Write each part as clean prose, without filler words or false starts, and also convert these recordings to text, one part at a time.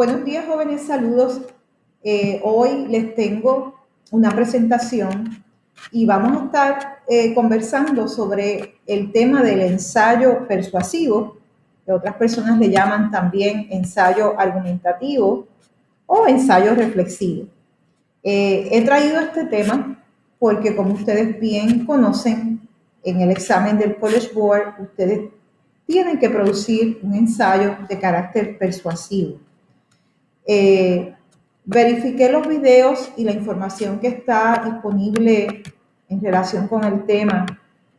Buenos días, jóvenes, saludos. Hoy les tengo una presentación y vamos a estar conversando sobre el tema del ensayo persuasivo, que otras personas le llaman también ensayo argumentativo o ensayo reflexivo. He traído este tema porque, como ustedes bien conocen, en el examen del College Board, ustedes tienen que producir un ensayo de carácter persuasivo. Verifiqué los videos y la información que está disponible en relación con el tema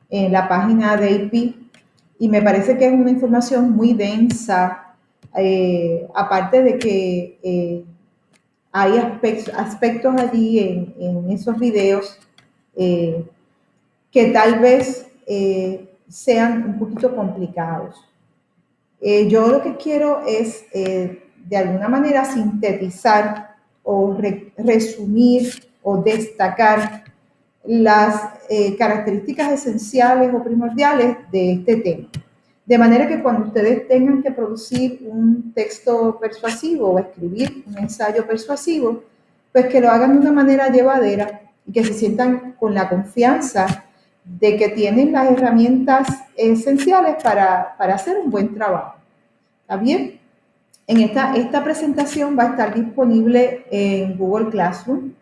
en la página de AP y me parece que es una información muy densa, aparte de que hay aspectos allí en esos videos eh, que tal vez sean un poquito complicados. Yo lo que quiero es, de alguna manera, sintetizar o resumir o destacar las características esenciales o primordiales de este tema. De manera que cuando ustedes tengan que producir un texto persuasivo o escribir un ensayo persuasivo, pues que lo hagan de una manera llevadera y que se sientan con la confianza de que tienen las herramientas esenciales para hacer un buen trabajo. ¿Está bien? Esta presentación va a estar disponible en Google Classroom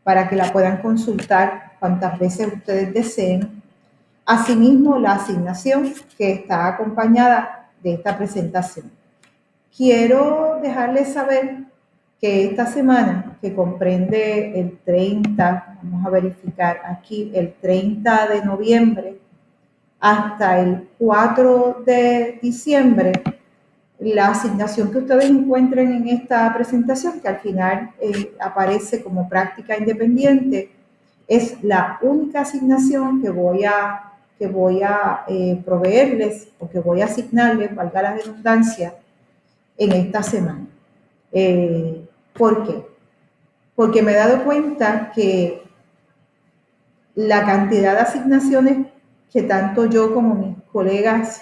para que la puedan consultar cuantas veces ustedes deseen. Asimismo, la asignación que está acompañada de esta presentación. Quiero dejarles saber que esta semana, que comprende el 30, vamos a verificar aquí, el 30 de noviembre hasta el 4 de diciembre, la asignación que ustedes encuentren en esta presentación, que al final aparece como práctica independiente, es la única asignación que voy a proveerles o que voy a asignarles, valga la redundancia, en esta semana. ¿Por qué? Porque me he dado cuenta que la cantidad de asignaciones que tanto yo como mis colegas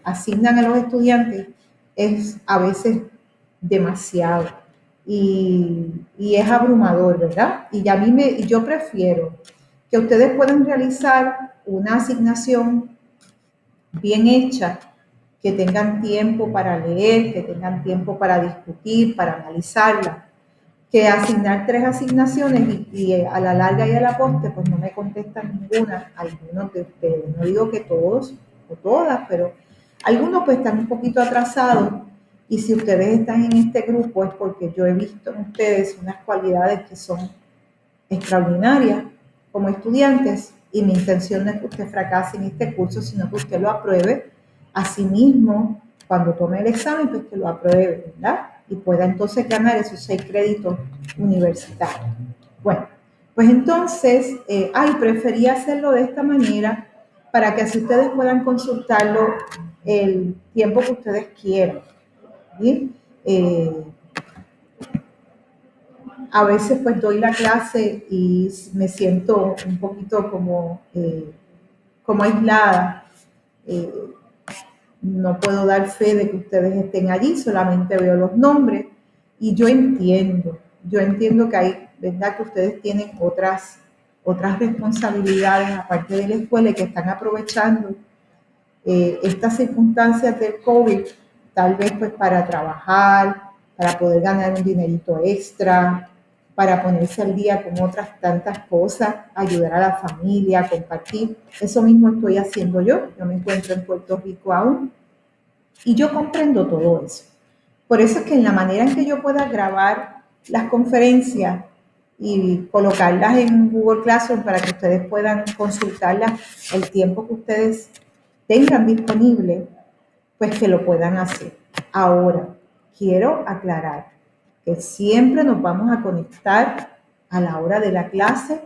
asignan a los estudiantes es a veces demasiado y es abrumador, ¿verdad? Y yo prefiero que ustedes puedan realizar una asignación bien hecha, que tengan tiempo para leer, que tengan tiempo para discutir, para analizarla, que asignar 3 asignaciones y a la larga y a la postre, pues no me contestan ninguna, algunos de ustedes, no digo que todos o todas, pero algunos pues están un poquito atrasados y si ustedes están en este grupo es porque yo he visto en ustedes unas cualidades que son extraordinarias como estudiantes y mi intención no es que usted fracase en este curso, sino que usted lo apruebe. Asimismo, cuando tome el examen, pues que lo apruebe, ¿verdad? Y pueda entonces ganar esos 6 créditos universitarios. Bueno, pues entonces, prefería hacerlo de esta manera para que así ustedes puedan consultarlo el tiempo que ustedes quieran. ¿Sí? A veces pues doy la clase y me siento un poquito como aislada. No puedo dar fe de que ustedes estén allí, solamente veo los nombres y yo entiendo que hay, ¿verdad? Que ustedes tienen otras responsabilidades aparte de la escuela y que están aprovechando estas circunstancias del COVID, tal vez pues para trabajar, para poder ganar un dinerito extra, para ponerse al día con otras tantas cosas, ayudar a la familia, compartir. Eso mismo estoy haciendo yo. Yo me encuentro en Puerto Rico aún y yo comprendo todo eso. Por eso es que en la manera en que yo pueda grabar las conferencias y colocarlas en Google Classroom para que ustedes puedan consultarlas el tiempo que ustedes tengan disponible, pues que lo puedan hacer. Ahora, quiero aclarar que siempre nos vamos a conectar a la hora de la clase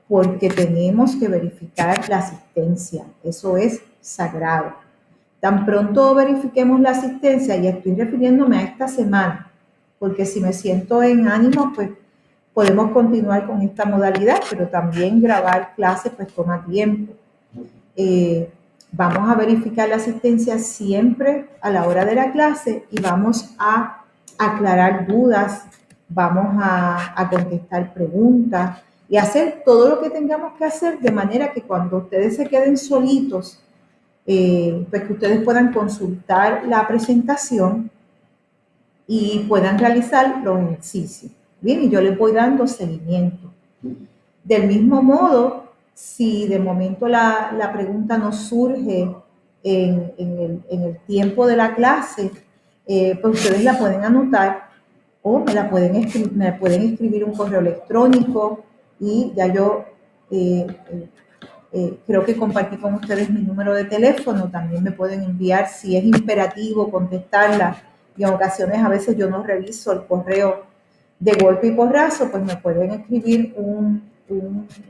porque tenemos que verificar la asistencia. Eso es sagrado. Tan pronto verifiquemos la asistencia, y estoy refiriéndome a esta semana, porque si me siento en ánimo, pues podemos continuar con esta modalidad, pero también grabar clases pues toma tiempo. Vamos a verificar la asistencia siempre a la hora de la clase y vamos a aclarar dudas, vamos a contestar preguntas y hacer todo lo que tengamos que hacer de manera que cuando ustedes se queden solitos, pues que ustedes puedan consultar la presentación y puedan realizar los ejercicios. Bien, y yo les voy dando seguimiento. Del mismo modo, si de momento la pregunta no surge en el tiempo de la clase, pues ustedes la pueden anotar o me pueden escribir un correo electrónico y ya yo creo que compartí con ustedes mi número de teléfono. También me pueden enviar si es imperativo contestarla y en ocasiones a veces yo no reviso el correo de golpe y porrazo, pues me pueden escribir un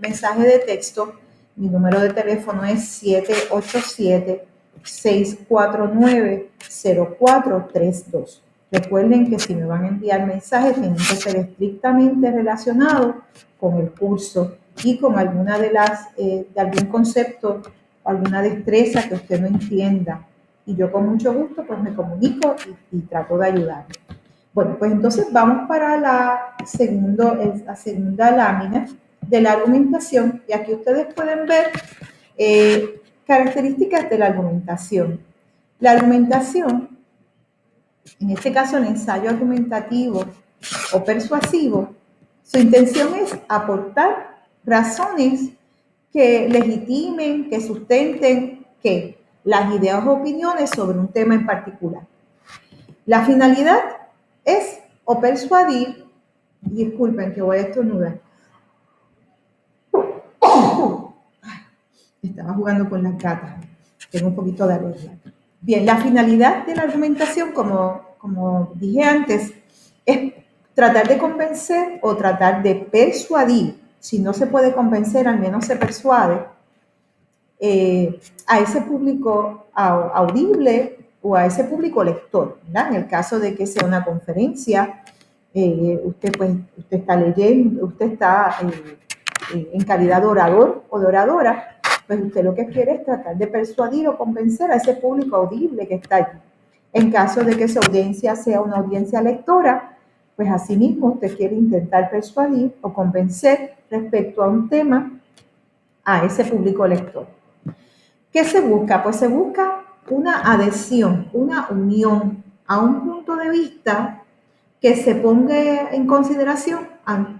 mensaje de texto. Mi número de teléfono es 787-649-0432. Recuerden que si me van a enviar mensajes tienen que ser estrictamente relacionados con el curso y con alguna de algún concepto, alguna destreza que usted no entienda. Y yo con mucho gusto pues me comunico y trato de ayudarle. Bueno, pues entonces vamos para la segunda lámina de la argumentación y aquí ustedes pueden ver características de la argumentación. La argumentación, en este caso el ensayo argumentativo o persuasivo, su intención es aportar razones que legitimen, que sustenten que las ideas o opiniones sobre un tema en particular. La finalidad es o persuadir, disculpen que voy a estornudar, estaba jugando con las gatas, tengo un poquito de alergia. Bien, la finalidad de la argumentación, como dije antes, es tratar de convencer o tratar de persuadir. Si no se puede convencer, al menos se persuade a ese público audible o a ese público lector, ¿verdad? En el caso de que sea una conferencia, usted está leyendo, usted está en calidad de orador o de oradora, pues usted lo que quiere es tratar de persuadir o convencer a ese público audible que está allí. En caso de que su audiencia sea una audiencia lectora, pues asimismo usted quiere intentar persuadir o convencer respecto a un tema a ese público lector. ¿Qué se busca? Pues se busca una adhesión, una unión a un punto de vista que se ponga en consideración,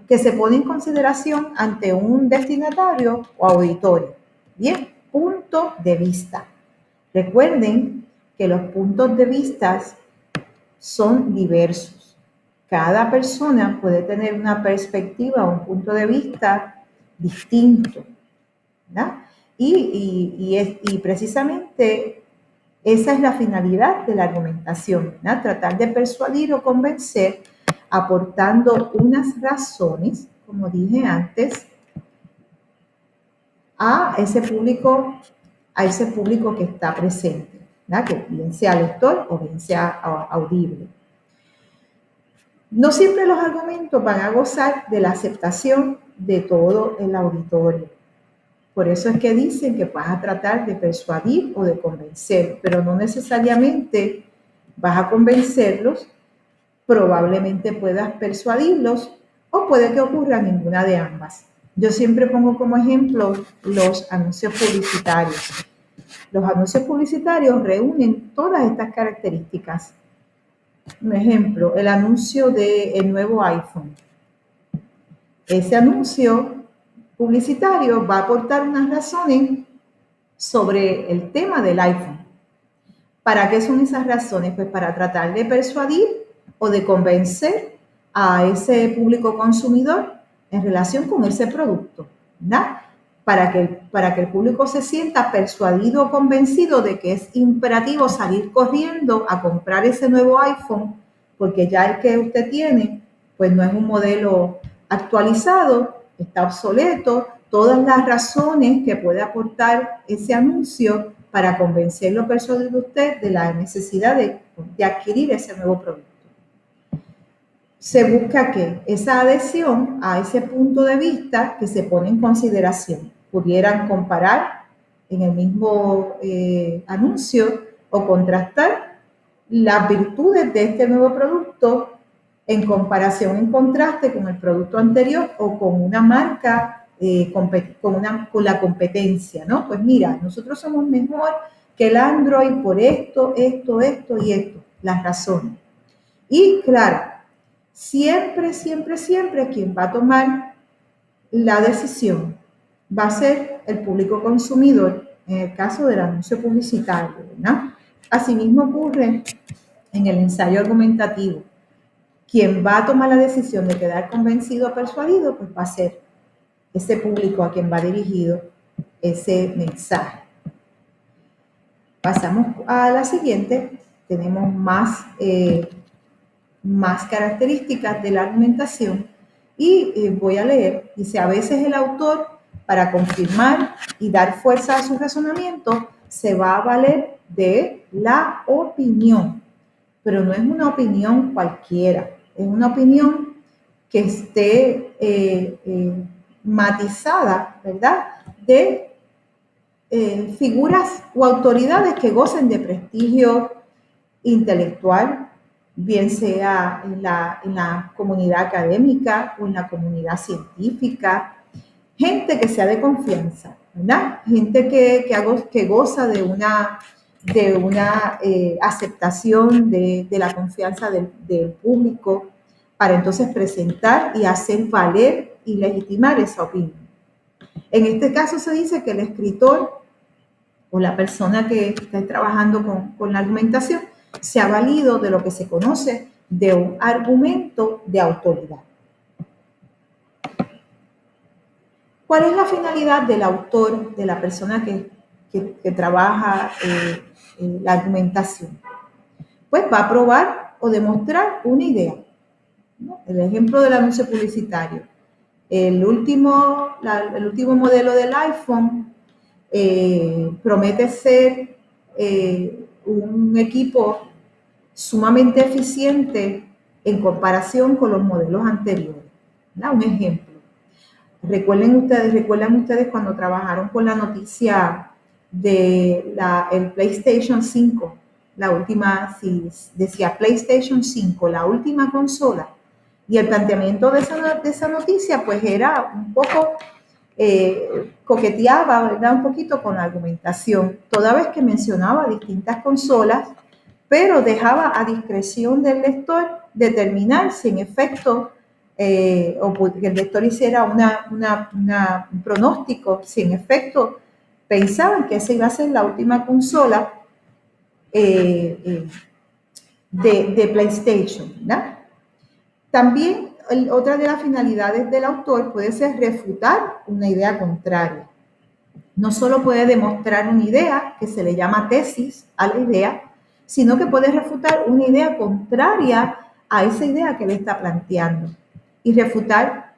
que se pone en consideración ante un destinatario o auditorio. Bien, punto de vista. Recuerden que los puntos de vista son diversos. Cada persona puede tener una perspectiva o un punto de vista distinto, ¿verdad? Y precisamente esa es la finalidad de la argumentación, ¿verdad? Tratar de persuadir o convencer aportando unas razones, como dije antes, a ese público que está presente, ¿verdad? Que bien sea lector o bien sea audible. No siempre los argumentos van a gozar de la aceptación de todo el auditorio. Por eso es que dicen que vas a tratar de persuadir o de convencer, pero no necesariamente vas a convencerlos, probablemente puedas persuadirlos o puede que ocurra ninguna de ambas. Yo siempre pongo como ejemplo los anuncios publicitarios. Los anuncios publicitarios reúnen todas estas características. Un ejemplo, el anuncio del nuevo iPhone. Ese anuncio publicitario va a aportar unas razones sobre el tema del iPhone. ¿Para qué son esas razones? Pues para tratar de persuadir o de convencer a ese público consumidor en relación con ese producto, ¿verdad? Para que el público se sienta persuadido o convencido de que es imperativo salir corriendo a comprar ese nuevo iPhone, porque ya el que usted tiene, pues no es un modelo actualizado, está obsoleto. Todas las razones que puede aportar ese anuncio para convencerlo, persuadir a usted de la necesidad de adquirir ese nuevo producto. Se busca que esa adhesión a ese punto de vista que se pone en consideración. Pudieran comparar en el mismo anuncio o contrastar las virtudes de este nuevo producto en comparación, en contraste con el producto anterior o con una marca, con la competencia, ¿no? Pues mira, nosotros somos mejor que el Android por esto, esto, esto y esto, las razones. Y claro, siempre, siempre, siempre quien va a tomar la decisión va a ser el público consumidor en el caso del anuncio publicitario, ¿verdad? Asimismo ocurre en el ensayo argumentativo. Quien va a tomar la decisión de quedar convencido o persuadido, pues va a ser ese público a quien va dirigido ese mensaje. Pasamos a la siguiente. Tenemos más características de la argumentación y voy a leer. Dice, a veces el autor, para confirmar y dar fuerza a su razonamiento, se va a valer de la opinión, pero no es una opinión cualquiera, es una opinión que esté matizada, ¿verdad?, de figuras o autoridades que gocen de prestigio intelectual, bien sea en la comunidad académica o en la comunidad científica, gente que sea de confianza, ¿verdad? Gente que goza de una aceptación de la confianza del público para entonces presentar y hacer valer y legitimar esa opinión. En este caso se dice que el escritor o la persona que está trabajando con la argumentación se ha valido de lo que se conoce de un argumento de autoridad. ¿Cuál es la finalidad del autor, de la persona que trabaja la argumentación? Pues va a probar o demostrar una idea, ¿no? El ejemplo del anuncio publicitario. El último modelo del iPhone promete ser un equipo sumamente eficiente en comparación con los modelos anteriores, ¿verdad? Un ejemplo. ¿Recuerdan ustedes cuando trabajaron con la noticia de el PlayStation 5? La última, si decía PlayStation 5, la última consola. Y el planteamiento de esa noticia, pues era un poco, coqueteaba, ¿verdad?, un poquito con la argumentación, toda vez que mencionaba distintas consolas, pero dejaba a discreción del lector determinar si en efecto, o que el lector hiciera un pronóstico, si en efecto pensaban que esa iba a ser la última consola de PlayStation, ¿verdad? También otra de las finalidades del autor puede ser refutar una idea contraria. No solo puede demostrar una idea, que se le llama tesis a la idea, sino que puede refutar una idea contraria a esa idea que le está planteando. Y refutar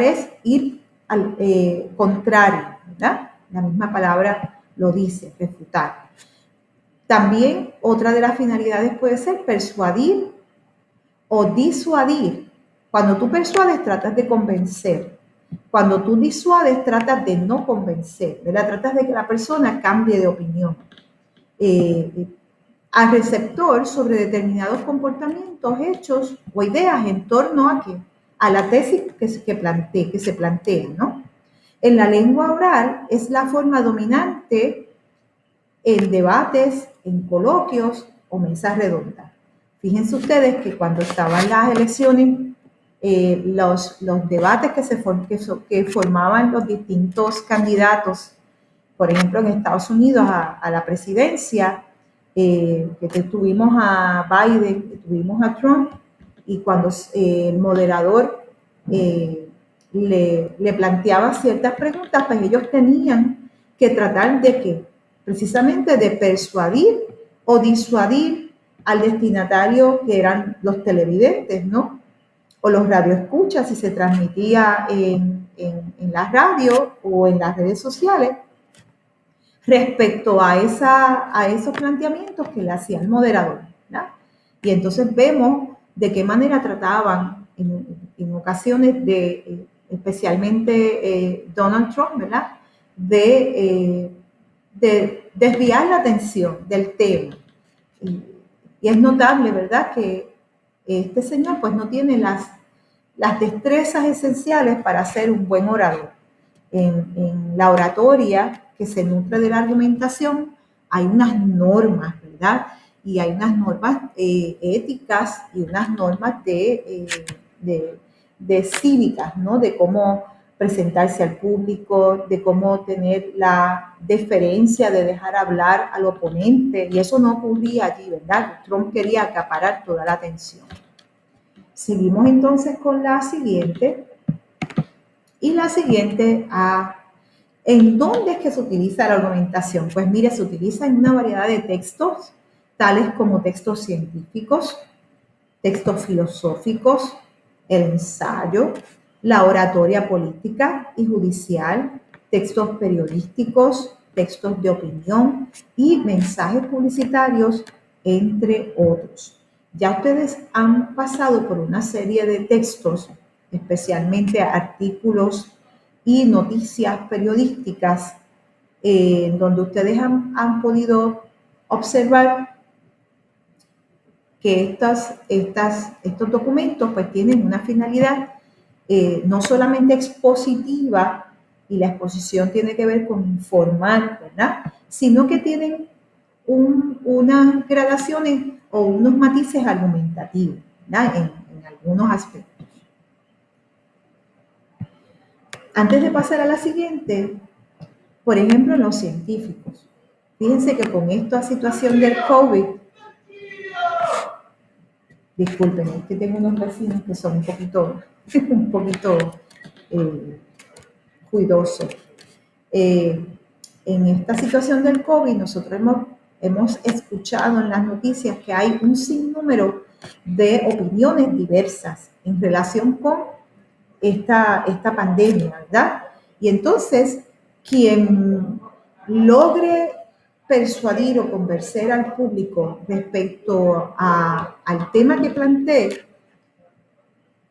es ir al contrario, ¿verdad? La misma palabra lo dice, refutar. También otra de las finalidades puede ser persuadir o disuadir. Cuando tú persuades, tratas de convencer. Cuando tú disuades, tratas de no convencer, ¿verdad? Tratas de que la persona cambie de opinión. Al receptor sobre determinados comportamientos, hechos o ideas en torno a qué? A la tesis que se plantea, ¿no? En la lengua oral es la forma dominante en debates, en coloquios o mesas redondas. Fíjense ustedes que cuando estaban las elecciones, los debates que formaban los distintos candidatos, por ejemplo, en Estados Unidos a la presidencia, que tuvimos a Biden, que tuvimos a Trump, y cuando el moderador le planteaba ciertas preguntas, pues ellos tenían que tratar de que, precisamente de persuadir o disuadir al destinatario, que eran los televidentes, ¿no? O los radioescuchas, si se transmitía en la radio o en las redes sociales, respecto a esos planteamientos que le hacía el moderador, ¿verdad? Y entonces vemos de qué manera trataban en ocasiones especialmente Donald Trump, ¿verdad?, de desviar la atención del tema. Y es notable, ¿verdad?, que este señor pues no tiene las destrezas esenciales para ser un buen orador. En la oratoria que se nutre de la argumentación hay unas normas, ¿verdad? Y hay unas normas éticas y unas normas de cívicas, ¿no? De cómo presentarse al público, de cómo tener la deferencia de dejar hablar al oponente, y eso no ocurría allí, ¿verdad? Trump quería acaparar toda la atención. Seguimos entonces con la siguiente, y la siguiente, ¿en dónde es que se utiliza la argumentación? Pues mire, se utiliza en una variedad de textos, tales como textos científicos, textos filosóficos, el ensayo, la oratoria política y judicial, textos periodísticos, textos de opinión y mensajes publicitarios, entre otros. Ya ustedes han pasado por una serie de textos, especialmente artículos y noticias periodísticas, donde ustedes han podido observar que estos documentos pues tienen una finalidad no solamente expositiva, y la exposición tiene que ver con informar, ¿verdad? Sino que tienen unas gradaciones o unos matices argumentativos, ¿verdad? En algunos aspectos. Antes de pasar a la siguiente, por ejemplo, en los científicos. Fíjense que con esta situación del COVID, disculpen, es que tengo unos vecinos que son un poquito cuidadosos. En esta situación del COVID, nosotros hemos escuchado en las noticias que hay un sinnúmero de opiniones diversas en relación con esta pandemia, ¿verdad? Y entonces, quien logre persuadir o convencer al público respecto al tema que planteé,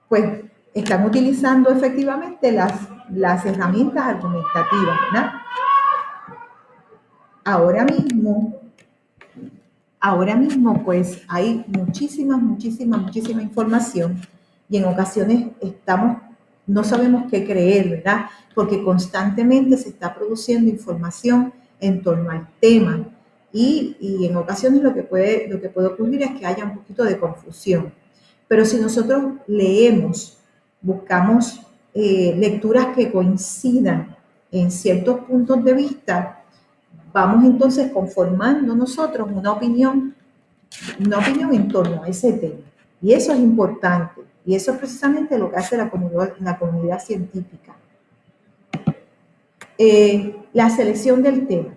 pues están utilizando efectivamente las herramientas argumentativas, ¿verdad? Ahora mismo, pues hay muchísima información, y en ocasiones no sabemos qué creer, ¿verdad? Porque constantemente se está produciendo información en torno al tema, y en ocasiones lo que puede ocurrir es que haya un poquito de confusión. Pero si nosotros leemos, buscamos lecturas que coincidan en ciertos puntos de vista, vamos entonces conformando nosotros una opinión en torno a ese tema. Y eso es importante. Y eso es precisamente lo que hace la comunidad científica. La selección del tema.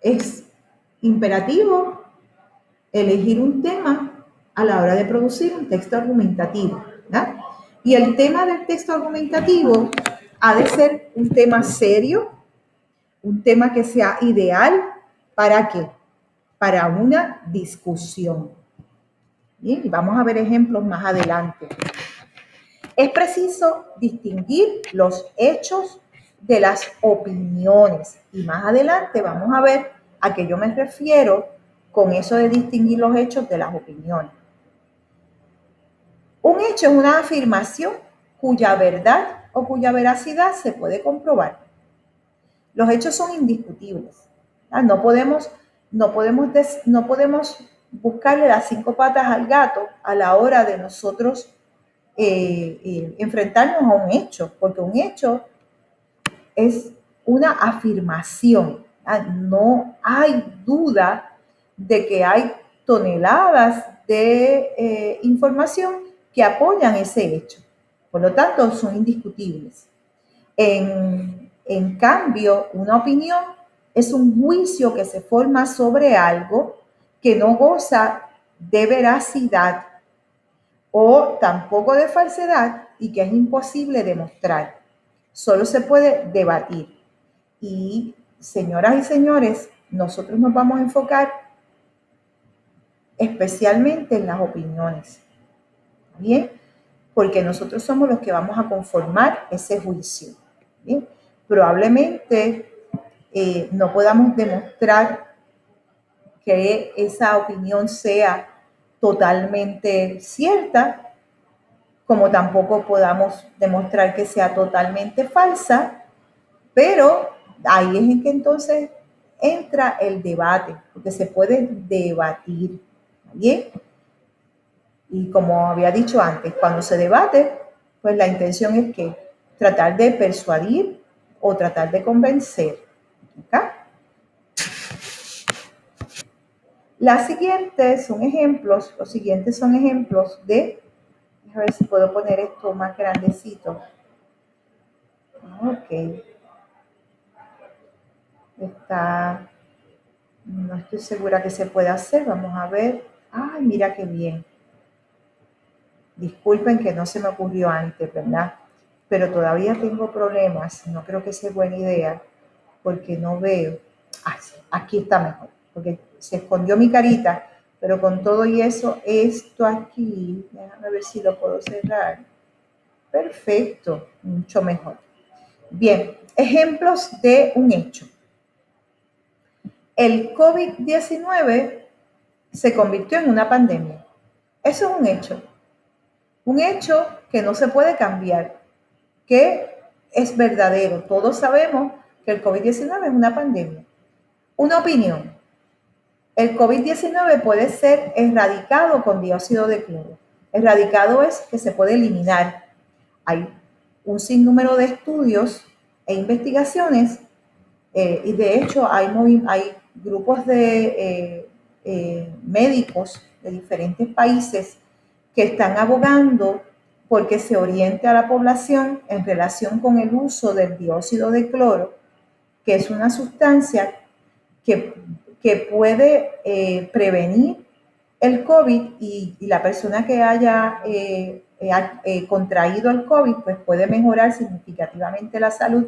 Es imperativo elegir un tema a la hora de producir un texto argumentativo, ¿verdad? Y el tema del texto argumentativo ha de ser un tema serio, un tema que sea ideal. ¿Para qué? Para una discusión. Bien, y vamos a ver ejemplos más adelante. Es preciso distinguir los hechos de las opiniones, y más adelante vamos a ver a qué yo me refiero con eso de distinguir los hechos de las opiniones. Un hecho es una afirmación cuya verdad o cuya veracidad se puede comprobar. Los hechos son indiscutibles. No podemos buscarle las 5 patas al gato a la hora de nosotros enfrentarnos a un hecho, porque un hecho es una afirmación. No hay duda de que hay toneladas de información que apoyan ese hecho. Por lo tanto, son indiscutibles. En cambio, una opinión es un juicio que se forma sobre algo que no goza de veracidad o tampoco de falsedad y que es imposible demostrar. Solo se puede debatir. Y, señoras y señores, nosotros nos vamos a enfocar especialmente en las opiniones. ¿Bien? Porque nosotros somos los que vamos a conformar ese juicio. ¿Bien? Probablemente no podamos demostrar que esa opinión sea totalmente cierta, como tampoco podamos demostrar que sea totalmente falsa, pero ahí es en que entonces entra el debate, porque se puede debatir, ¿bien? Y como había dicho antes, cuando se debate, pues la intención es que tratar de persuadir o tratar de convencer. ¿Okay? Las siguientes son ejemplos, los siguientes son ejemplos de, a ver si puedo poner esto más grandecito. Ok. No estoy segura que se pueda hacer, vamos a ver. Ay, mira qué bien. Disculpen que no se me ocurrió antes, ¿verdad? Pero todavía tengo problemas, no creo que sea buena idea, porque no veo. Ah, sí, aquí está mejor, porque se escondió mi carita, pero con todo y eso, esto aquí, déjame ver si lo puedo cerrar. Perfecto, mucho mejor. Bien, ejemplos de un hecho. El COVID-19 se convirtió en una pandemia. Eso es un hecho que no se puede cambiar, que es verdadero. Todos sabemos que el COVID-19 es una pandemia. Una opinión. El COVID-19 puede ser erradicado con dióxido de cloro. Erradicado es que se puede eliminar. Hay un sinnúmero de estudios e investigaciones y de hecho hay grupos de médicos de diferentes países que están abogando porque se oriente a la población en relación con el uso del dióxido de cloro, que es una sustancia que, que puede prevenir el COVID y la persona que haya contraído el COVID pues puede mejorar significativamente la salud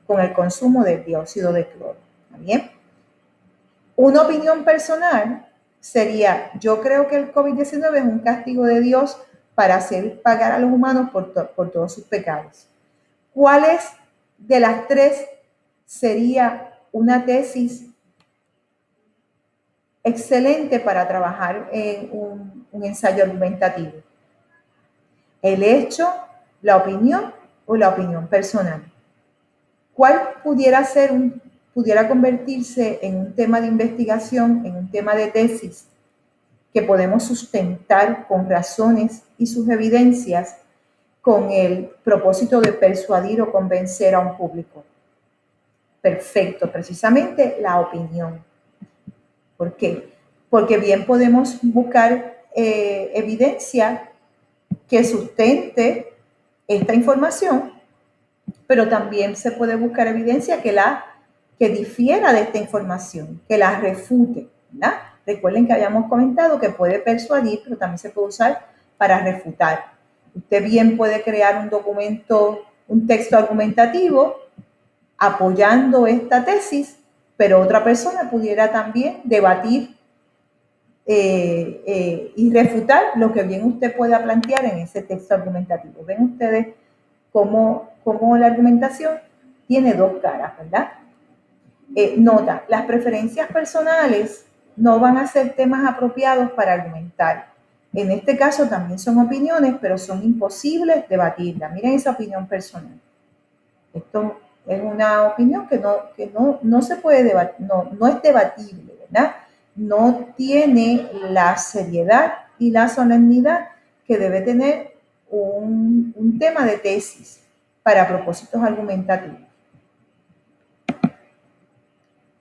con el consumo de dióxido de cloro. ¿Está bien? Una opinión personal sería, yo creo que el COVID-19 es un castigo de Dios para hacer pagar a los humanos por todos sus pecados. ¿Cuáles de las tres sería una tesis excelente para trabajar en un ensayo argumentativo? ¿El hecho, la opinión o la opinión personal? ¿Cuál pudiera convertirse en un tema de investigación, en un tema de tesis que podemos sustentar con razones y sus evidencias con el propósito de persuadir o convencer a un público? Perfecto, precisamente la opinión. ¿Por qué? Porque bien podemos buscar evidencia que sustente esta información, pero también se puede buscar evidencia que difiera de esta información, que la refute, ¿verdad? Recuerden que habíamos comentado que puede persuadir, pero también se puede usar para refutar. Usted bien puede crear un documento, un texto argumentativo apoyando esta tesis, pero otra persona pudiera también debatir y refutar lo que bien usted pueda plantear en ese texto argumentativo. Ven ustedes cómo la argumentación tiene dos caras, ¿verdad? Nota, las preferencias personales no van a ser temas apropiados para argumentar. En este caso también son opiniones, pero son imposibles debatirlas. Miren esa opinión personal. Esto es una opinión que no se puede debatir, no es debatible, ¿verdad? No tiene la seriedad y la solemnidad que debe tener un tema de tesis para propósitos argumentativos.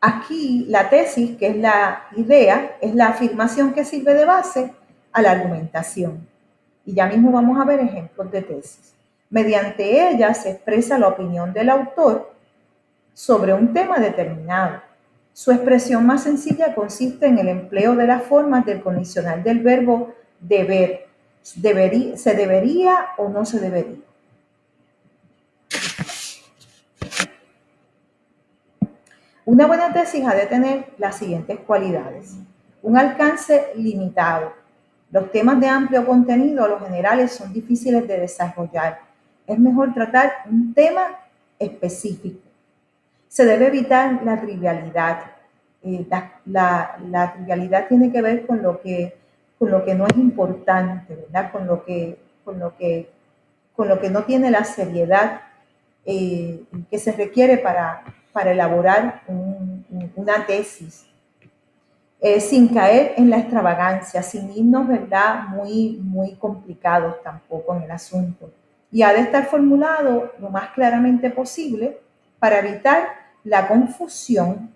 Aquí la tesis, que es la idea, es la afirmación que sirve de base a la argumentación. Y ya mismo vamos a ver ejemplos de tesis. Mediante ella se expresa la opinión del autor sobre un tema determinado. Su expresión más sencilla consiste en el empleo de las formas del condicional del verbo deber. ¿Se debería o no se debería? Una buena tesis ha de tener las siguientes cualidades. Un alcance limitado. Los temas de amplio contenido, los generales, son difíciles de desarrollar. Es mejor tratar un tema específico. Se debe evitar la trivialidad. La trivialidad tiene que ver con lo que con lo que no es importante, ¿verdad? Con lo que no tiene la seriedad que se requiere para elaborar una tesis, sin caer en la extravagancia, sin irnos, ¿verdad?, muy complicados tampoco en el asunto. Y ha de estar formulado lo más claramente posible para evitar la confusión,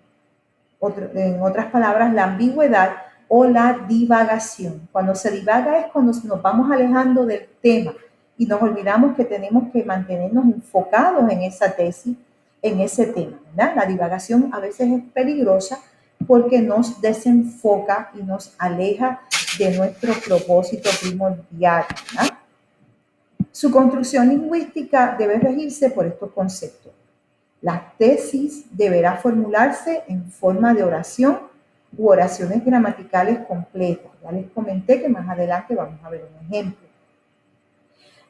en otras palabras, la ambigüedad o la divagación. Cuando se divaga es cuando nos vamos alejando del tema y nos olvidamos que tenemos que mantenernos enfocados en esa tesis, en ese tema, ¿verdad? La divagación a veces es peligrosa porque nos desenfoca y nos aleja de nuestro propósito primordial, ¿verdad? Su construcción lingüística debe regirse por estos conceptos. La tesis deberá formularse en forma de oración u oraciones gramaticales completas. Ya les comenté que más adelante vamos a ver un ejemplo.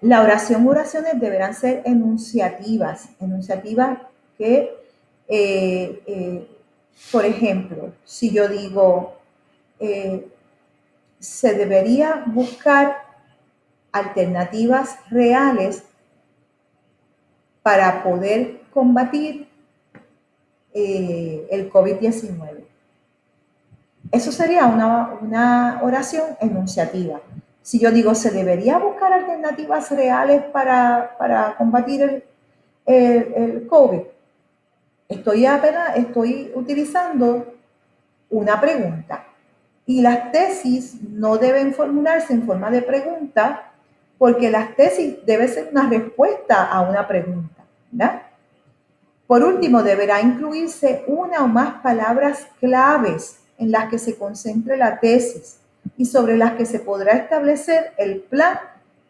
La oración u oraciones deberán ser enunciativas que, por ejemplo, si yo digo, se debería buscar alternativas reales para poder combatir el COVID-19. Eso sería una oración enunciativa. Si yo digo, se debería buscar alternativas reales para combatir el COVID, estoy utilizando una pregunta. Y las tesis no deben formularse en forma de pregunta, porque las tesis deben ser una respuesta a una pregunta, ¿verdad? Por último, deberá incluirse una o más palabras claves en las que se concentre la tesis y sobre las que se podrá establecer el plan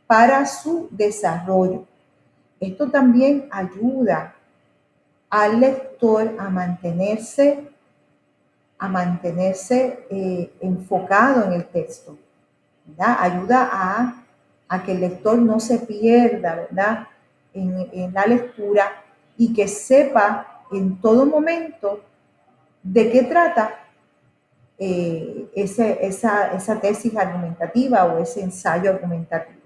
para su desarrollo. Esto también ayuda al lector a mantenerse enfocado en el texto, ¿verdad? Ayuda a que el lector no se pierda, ¿verdad?, en la lectura y que sepa en todo momento de qué trata esa tesis argumentativa o ese ensayo argumentativo.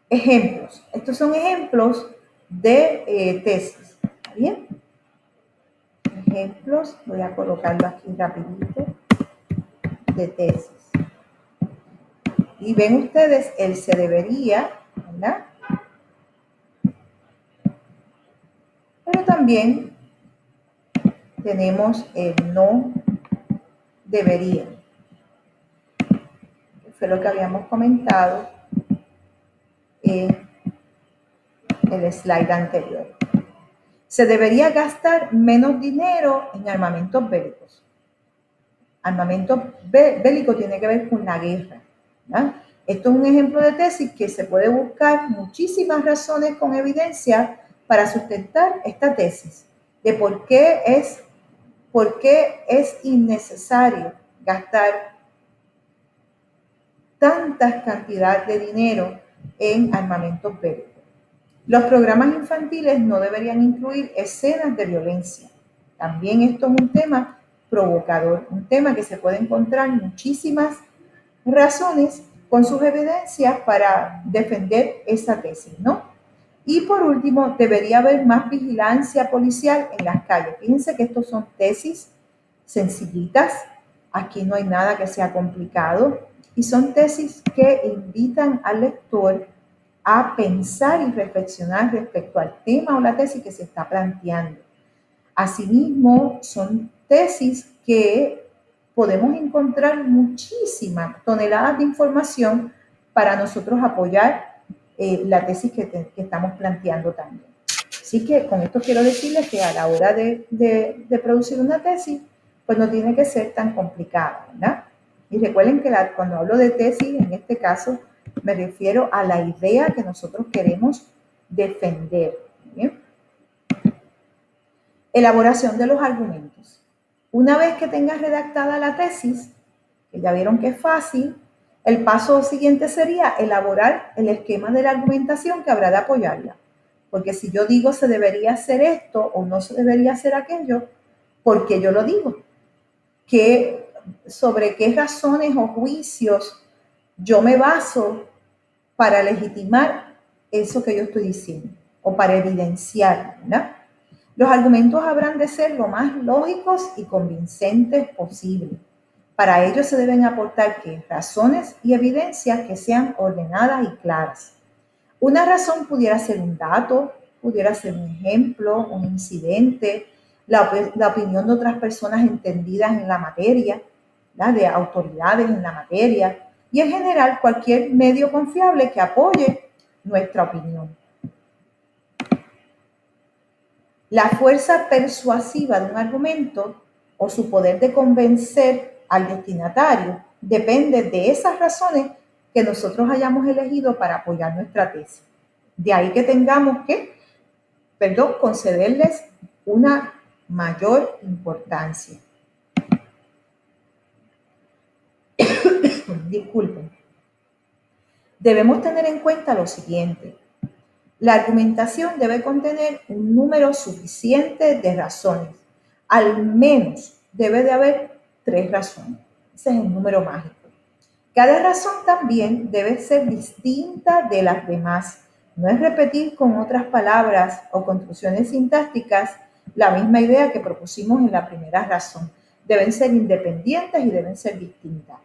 Ejemplos. Estos son ejemplos de tesis. ¿Está bien? Ejemplos. Voy a colocarlo aquí rapidito. De tesis. Y ven ustedes el se debería, ¿verdad? Pero también tenemos el no debería. Fue lo que habíamos comentado en el slide anterior. Se debería gastar menos dinero en armamentos bélicos. Armamento bélico tiene que ver con la guerra, ¿verdad? Esto es un ejemplo de tesis que se puede buscar muchísimas razones con evidencia para sustentar esta tesis de por qué es innecesario gastar tantas cantidades de dinero en armamentos bélicos. Los programas infantiles no deberían incluir escenas de violencia. También esto es un tema provocador, un tema que se puede encontrar muchísimas razones con sus evidencias para defender esa tesis, ¿no? Y por último, debería haber más vigilancia policial en las calles. Fíjense que estos son tesis sencillitas, aquí no hay nada que sea complicado, y son tesis que invitan al lector a pensar y reflexionar respecto al tema o la tesis que se está planteando. Asimismo, son tesis que podemos encontrar muchísimas toneladas de información para nosotros apoyar la tesis que estamos planteando también. Así que con esto quiero decirles que a la hora de producir una tesis, pues no tiene que ser tan complicada, ¿verdad? Y recuerden que cuando hablo de tesis, en este caso, me refiero a la idea que nosotros queremos defender, ¿bien? Elaboración de los argumentos. Una vez que tengas redactada la tesis, que ya vieron que es fácil, el paso siguiente sería elaborar el esquema de la argumentación que habrá de apoyarla. Porque si yo digo se debería hacer esto o no se debería hacer aquello, ¿por qué yo lo digo? sobre qué razones o juicios yo me baso para legitimar eso que yo estoy diciendo o para evidenciar, ¿verdad? Los argumentos habrán de ser lo más lógicos y convincentes posible. Para ello se deben aportar razones y evidencias que sean ordenadas y claras. Una razón pudiera ser un dato, pudiera ser un ejemplo, un incidente, la opinión de otras personas entendidas en la materia, ¿verdad? De autoridades en la materia, y en general cualquier medio confiable que apoye nuestra opinión. La fuerza persuasiva de un argumento o su poder de convencer al destinatario depende de esas razones que nosotros hayamos elegido para apoyar nuestra tesis. De ahí que tengamos que, concederles una mayor importancia. Disculpen. Debemos tener en cuenta lo siguiente. La argumentación debe contener un número suficiente de razones. Al menos debe de haber 3 razones. Ese es el número mágico. Cada razón también debe ser distinta de las demás. No es repetir con otras palabras o construcciones sintácticas la misma idea que propusimos en la primera razón. Deben ser independientes y deben ser distintas.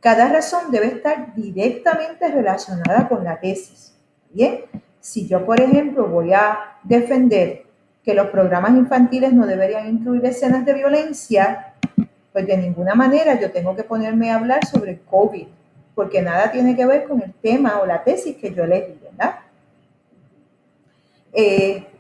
Cada razón debe estar directamente relacionada con la tesis. ¿Bien? Si yo, por ejemplo, voy a defender que los programas infantiles no deberían incluir escenas de violencia, pues de ninguna manera yo tengo que ponerme a hablar sobre COVID, porque nada tiene que ver con el tema o la tesis que yo elegí, ¿verdad?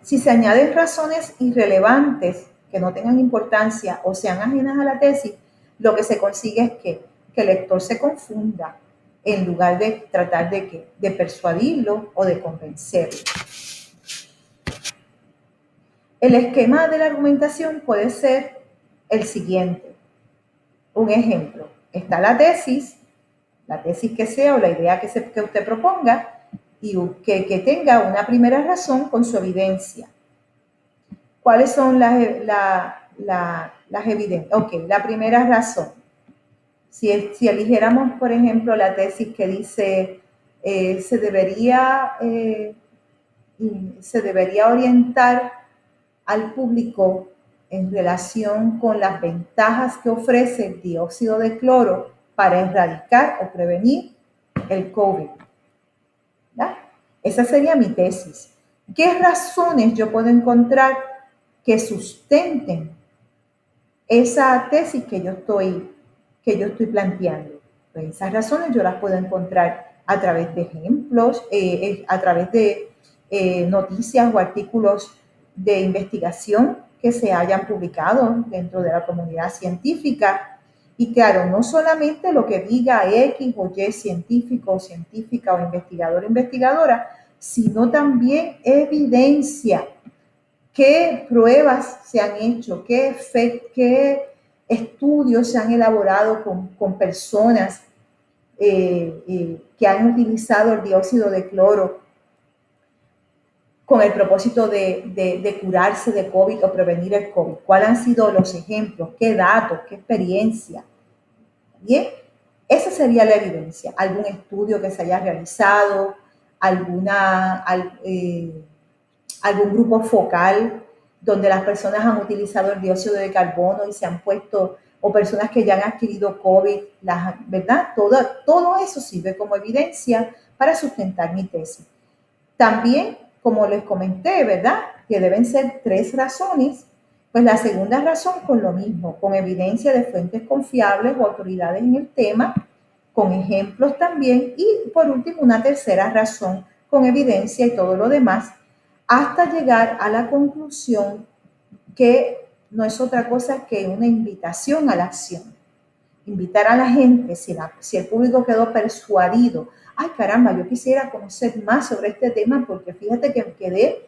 Si se añaden razones irrelevantes que no tengan importancia o sean ajenas a la tesis, lo que se consigue es que el lector se confunda en lugar de tratar de persuadirlo o de convencerlo. El esquema de la argumentación puede ser el siguiente. Un ejemplo, está la tesis que sea o la idea que usted proponga y que tenga una primera razón con su evidencia. ¿Cuáles son las evidencias? Ok, la primera razón. Si eligiéramos, por ejemplo, la tesis que dice se debería orientar al público en relación con las ventajas que ofrece el dióxido de cloro para erradicar o prevenir el COVID. ¿Verdad? Esa sería mi tesis. ¿Qué razones yo puedo encontrar que sustenten esa tesis que yo estoy planteando? Pues esas razones yo las puedo encontrar a través de ejemplos, a través de noticias o artículos de investigación que se hayan publicado dentro de la comunidad científica. Y claro, no solamente lo que diga X o Y científico o científica o investigador o investigadora, sino también evidencia. ¿Qué pruebas se han hecho? ¿Qué estudios se han elaborado con personas que han utilizado el dióxido de cloro con el propósito de curarse de COVID o prevenir el COVID? ¿Cuáles han sido los ejemplos? ¿Qué datos? ¿Qué experiencia? Bien, esa sería la evidencia. ¿Algún estudio que se haya realizado? ¿Algún grupo focal donde las personas han utilizado el dióxido de carbono y se han puesto, o personas que ya han adquirido COVID, ¿verdad? Todo eso sirve como evidencia para sustentar mi tesis. También, como les comenté, ¿verdad? Que deben ser 3 razones. Pues la segunda razón con lo mismo, con evidencia de fuentes confiables o autoridades en el tema, con ejemplos también, y por último una tercera razón con evidencia y todo lo demás, hasta llegar a la conclusión que no es otra cosa que una invitación a la acción. Invitar a la gente, si el público quedó persuadido, ay caramba, yo quisiera conocer más sobre este tema porque fíjate que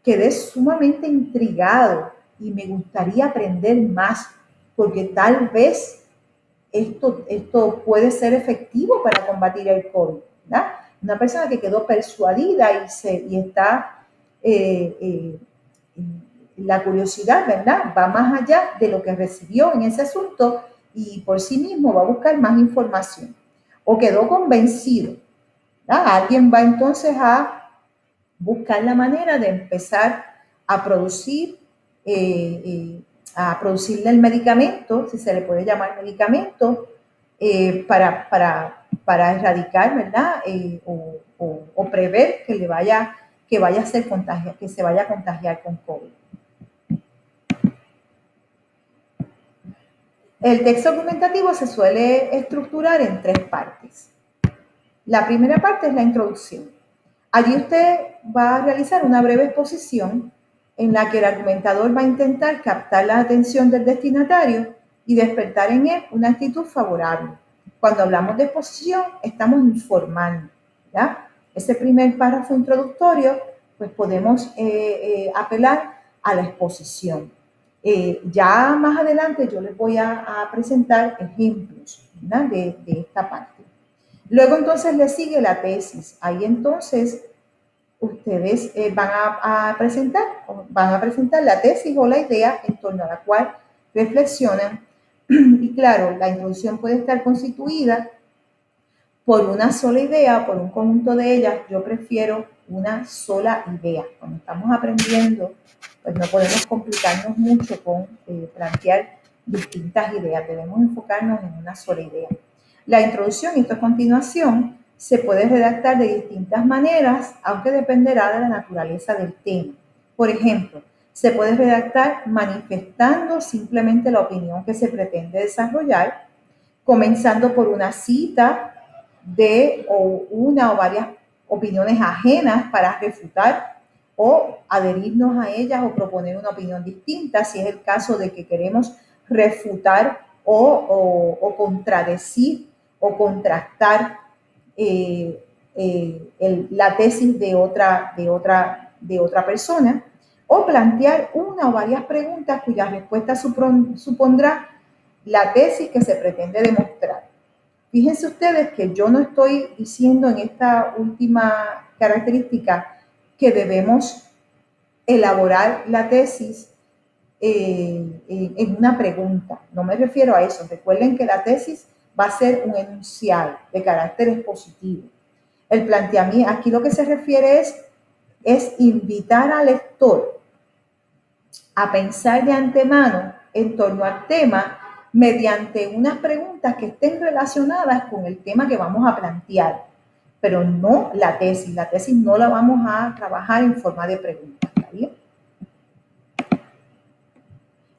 quedé sumamente intrigado y me gustaría aprender más porque tal vez esto puede ser efectivo para combatir el COVID, ¿verdad? Una persona que quedó persuadida y está, la curiosidad, ¿verdad? Va más allá de lo que recibió en ese asunto y por sí mismo va a buscar más información o quedó convencido. Alguien va entonces a buscar la manera de empezar a producir, a producirle el medicamento, si se le puede llamar medicamento, para erradicar, ¿verdad? O prever que vaya a ser que se vaya a contagiar con COVID. El texto argumentativo se suele estructurar en 3 partes. La primera parte es la introducción. Allí usted va a realizar una breve exposición en la que el argumentador va a intentar captar la atención del destinatario y despertar en él una actitud favorable. Cuando hablamos de exposición, estamos informando, ¿ya? Ese primer párrafo introductorio, pues podemos apelar a la exposición. Ya más adelante yo les voy a presentar ejemplos, ¿verdad? de esta parte. Luego entonces le sigue la tesis. Ahí entonces ustedes van a presentar la tesis o la idea en torno a la cual reflexionan. Y claro, la introducción puede estar constituida por una sola idea o por un conjunto de ellas. Yo prefiero una sola idea. Cuando estamos aprendiendo, pues no podemos complicarnos mucho con plantear distintas ideas. Debemos enfocarnos en una sola idea. La introducción y esta continuación se puede redactar de distintas maneras, aunque dependerá de la naturaleza del tema. Por ejemplo, se puede redactar manifestando simplemente la opinión que se pretende desarrollar, comenzando por una cita de una o varias opiniones ajenas para refutar o adherirnos a ellas o proponer una opinión distinta, si es el caso de que queremos refutar o contradecir o contrastar la tesis de otra persona, o plantear una o varias preguntas cuya respuesta supondrá la tesis que se pretende demostrar. Fíjense ustedes que yo no estoy diciendo en esta última característica que debemos elaborar la tesis en una pregunta. No me refiero a eso. Recuerden que la tesis va a ser un enunciado de carácter expositivo. El planteamiento, aquí lo que se refiere es invitar al lector a pensar de antemano en torno al tema mediante unas preguntas que estén relacionadas con el tema que vamos a plantear, pero no la tesis. La tesis no la vamos a trabajar en forma de preguntas, ¿está bien?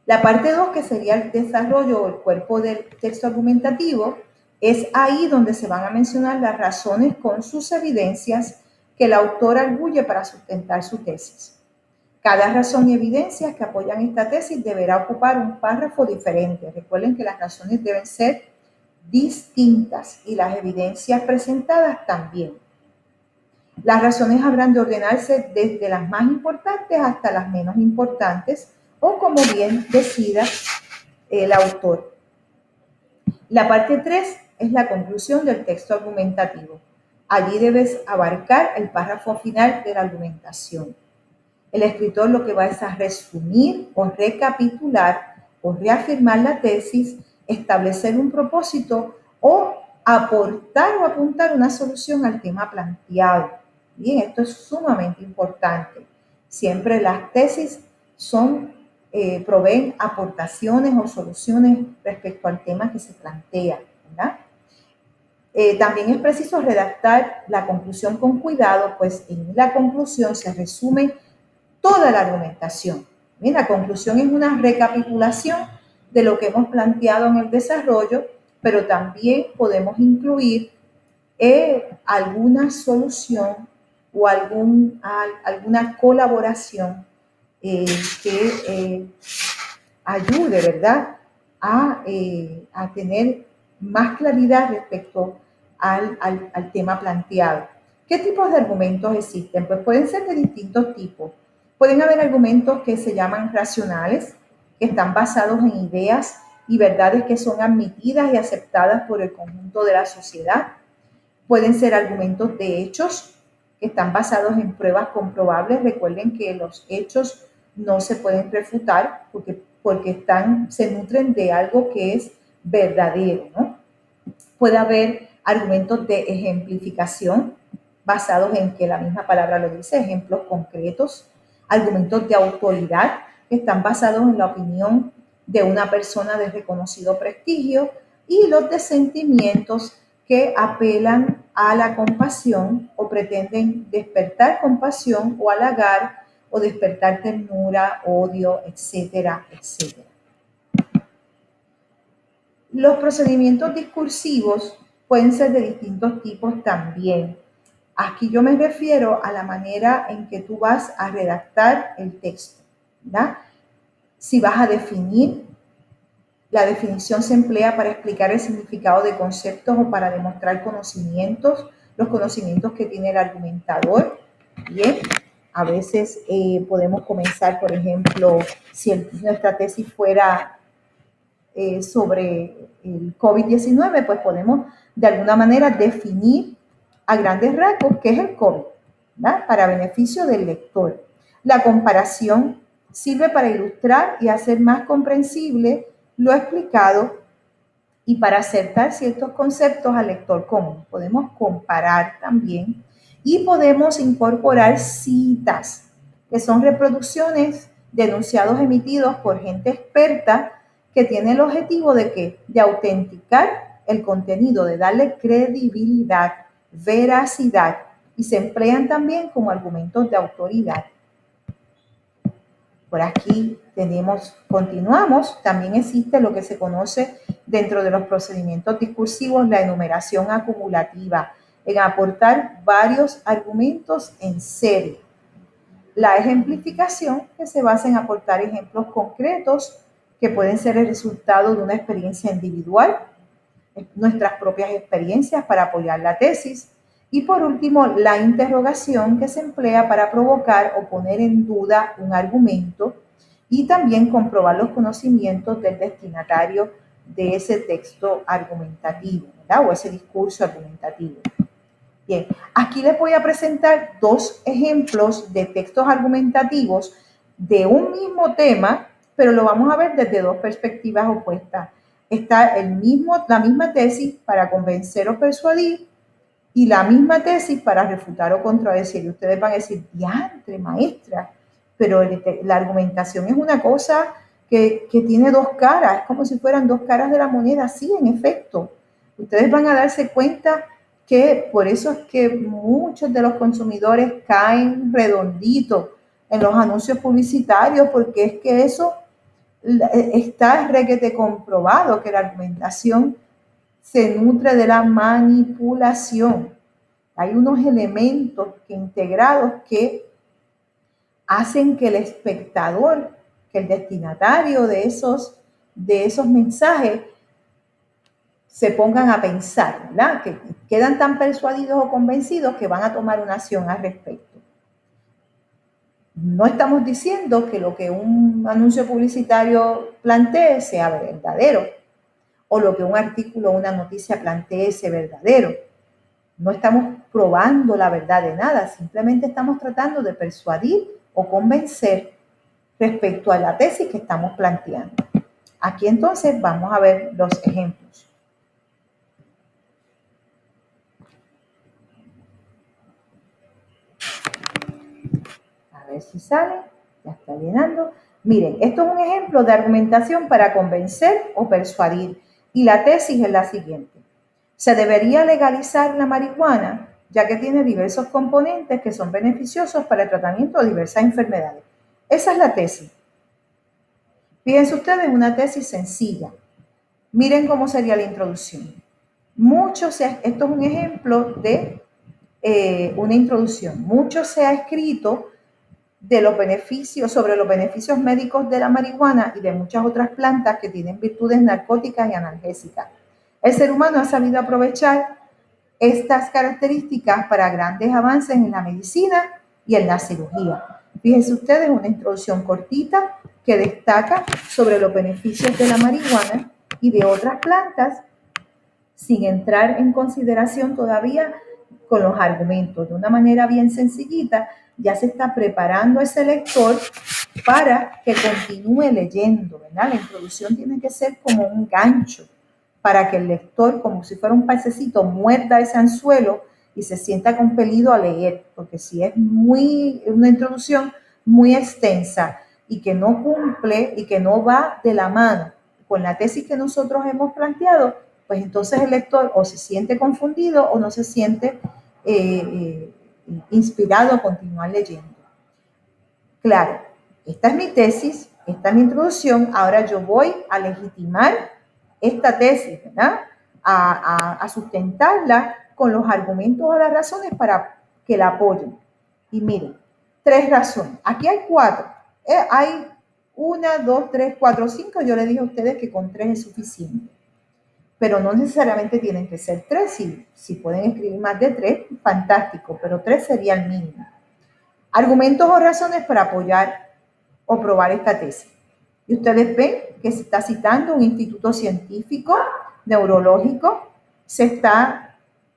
La parte 2, que sería el desarrollo o el cuerpo del texto argumentativo, es ahí donde se van a mencionar las razones con sus evidencias que el autor arguye para sustentar su tesis. Cada razón y evidencias que apoyan esta tesis deberá ocupar un párrafo diferente. Recuerden que las razones deben ser distintas y las evidencias presentadas también. Las razones habrán de ordenarse desde las más importantes hasta las menos importantes, o como bien decida el autor. La parte 3 es la conclusión del texto argumentativo. Allí debes abarcar el párrafo final de la argumentación. El escritor lo que va es a resumir o recapitular o reafirmar la tesis, establecer un propósito o aportar o apuntar una solución al tema planteado. Bien, esto es sumamente importante. Siempre las tesis proveen aportaciones o soluciones respecto al tema que se plantea, ¿verdad? También es preciso redactar la conclusión con cuidado, pues en la conclusión se resume toda la argumentación. Bien, la conclusión es una recapitulación de lo que hemos planteado en el desarrollo, pero también podemos incluir alguna solución o alguna colaboración que ayude, ¿verdad?, a tener más claridad respecto al tema planteado. ¿Qué tipos de argumentos existen? Pues pueden ser de distintos tipos. Pueden haber argumentos que se llaman racionales, que están basados en ideas y verdades que son admitidas y aceptadas por el conjunto de la sociedad. Pueden ser argumentos de hechos, que están basados en pruebas comprobables. Recuerden que los hechos no se pueden refutar porque se nutren de algo que es verdadero, ¿no? Puede haber argumentos de ejemplificación basados en que la misma palabra lo dice, ejemplos concretos, argumentos de autoridad que están basados en la opinión de una persona de reconocido prestigio y los de sentimientos que apelan a la compasión o pretenden despertar compasión o halagar o despertar ternura, odio, etcétera, etcétera. Los procedimientos discursivos pueden ser de distintos tipos también. Aquí yo me refiero a la manera en que tú vas a redactar el texto, ¿verdad? Si vas a definir, la definición se emplea para explicar el significado de conceptos o para demostrar conocimientos, los conocimientos que tiene el argumentador. Bien, a veces podemos comenzar, por ejemplo, si nuestra tesis fuera sobre el COVID-19, pues podemos de alguna manera definir a grandes rasgos qué es el COVID, ¿verdad? Para beneficio del lector. La comparación sirve para ilustrar y hacer más comprensible lo explicado y para acercar ciertos conceptos al lector común. Podemos comparar también y podemos incorporar citas, que son reproducciones de enunciados emitidos por gente experta que tiene el objetivo de ¿qué? De autenticar el contenido, de darle credibilidad, veracidad, y se emplean también como argumentos de autoridad. Por aquí continuamos, también existe lo que se conoce dentro de los procedimientos discursivos la enumeración acumulativa, en aportar varios argumentos en serie. La ejemplificación, que se basa en aportar ejemplos concretos que pueden ser el resultado de una experiencia individual, nuestras propias experiencias para apoyar la tesis. Y por último, la interrogación, que se emplea para provocar o poner en duda un argumento y también comprobar los conocimientos del destinatario de ese texto argumentativo, ¿verdad? O ese discurso argumentativo. Bien, aquí les voy a presentar dos ejemplos de textos argumentativos de un mismo tema, pero lo vamos a ver desde dos perspectivas opuestas. Está la misma tesis para convencer o persuadir y la misma tesis para refutar o contradecir. Y ustedes van a decir, diantre, maestra, pero la argumentación es una cosa que tiene dos caras, es como si fueran dos caras de la moneda. Sí, en efecto. Ustedes van a darse cuenta que por eso es que muchos de los consumidores caen redonditos en los anuncios publicitarios, porque es que eso está requete comprobado, que la argumentación se nutre de la manipulación. Hay unos elementos integrados que hacen que el espectador, que el destinatario de esos mensajes se pongan a pensar, ¿verdad? Que quedan tan persuadidos o convencidos que van a tomar una acción al respecto. No estamos diciendo que lo que un anuncio publicitario plantee sea verdadero, o lo que un artículo o una noticia plantee sea verdadero. No estamos probando la verdad de nada, simplemente estamos tratando de persuadir o convencer respecto a la tesis que estamos planteando. Aquí entonces vamos a ver los ejemplos. A ver si sale, ya está llenando. Miren, esto es un ejemplo de argumentación para convencer o persuadir. Y la tesis es la siguiente. Se debería legalizar la marihuana, ya que tiene diversos componentes que son beneficiosos para el tratamiento de diversas enfermedades. Esa es la tesis. Fíjense ustedes, una tesis sencilla. Miren cómo sería la introducción. Esto es un ejemplo de una introducción. Mucho se ha escrito sobre los beneficios médicos de la marihuana y de muchas otras plantas que tienen virtudes narcóticas y analgésicas. El ser humano ha sabido aprovechar estas características para grandes avances en la medicina y en la cirugía. Fíjense ustedes, una introducción cortita que destaca sobre los beneficios de la marihuana y de otras plantas, sin entrar en consideración todavía con los argumentos. De una manera bien sencillita, ya se está preparando ese lector para que continúe leyendo, ¿verdad? La introducción tiene que ser como un gancho para que el lector, como si fuera un pececito, muerda ese anzuelo y se sienta compelido a leer, porque si es una introducción muy extensa y que no cumple y que no va de la mano con la tesis que nosotros hemos planteado, pues entonces el lector o se siente confundido o no se siente inspirado a continuar leyendo. Claro, esta es mi tesis, esta es mi introducción, ahora yo voy a legitimar esta tesis, ¿verdad? A sustentarla con los argumentos o las razones para que la apoyen. Y miren, 3 razones. Aquí hay 4. Hay 1, 2, 3, 4, 5. Yo les dije a ustedes que con 3 es suficiente. Pero no necesariamente tienen que ser 3. Si pueden escribir más de 3, fantástico, pero 3 sería el mínimo. Argumentos o razones para apoyar o probar esta tesis. Y ustedes ven que se está citando un instituto científico, neurológico, se está